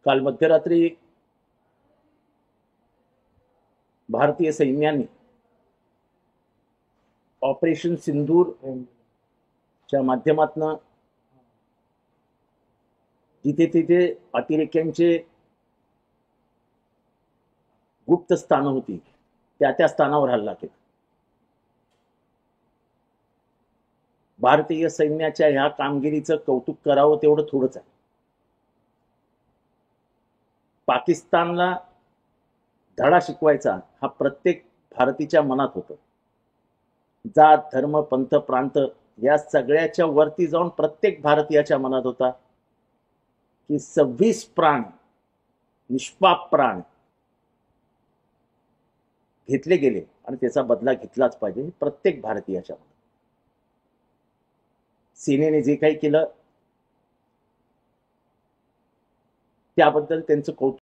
काल मध्यरात्री भारतीय सैन्याने ऑपरेशन सिंदूरच्या माध्यमातून जिथे तिथे अतिरेक्यांचे गुप्त स्थानं होती त्या स्थानावर हल्ला केला. भारतीय सैन्याच्या ह्या कामगिरीचं कौतुक करावं तेवढं थोडंच आहे. पाकिस्तानला धडा शिकवायचा हा प्रत्येक भारतीच्या मनात होतं. जात धर्म पंथ प्रांत या सगळ्याच्या वरती जाऊन प्रत्येक भारतीयाच्या मनात होता की 26 प्राण, निष्पाप प्राण घेतले गेले आणि त्याचा बदला घेतलाच पाहिजे प्रत्येक भारतीयाच्या मनात. सेनेने जे काही केलं त्याबद्दल त्यांचं कौतुक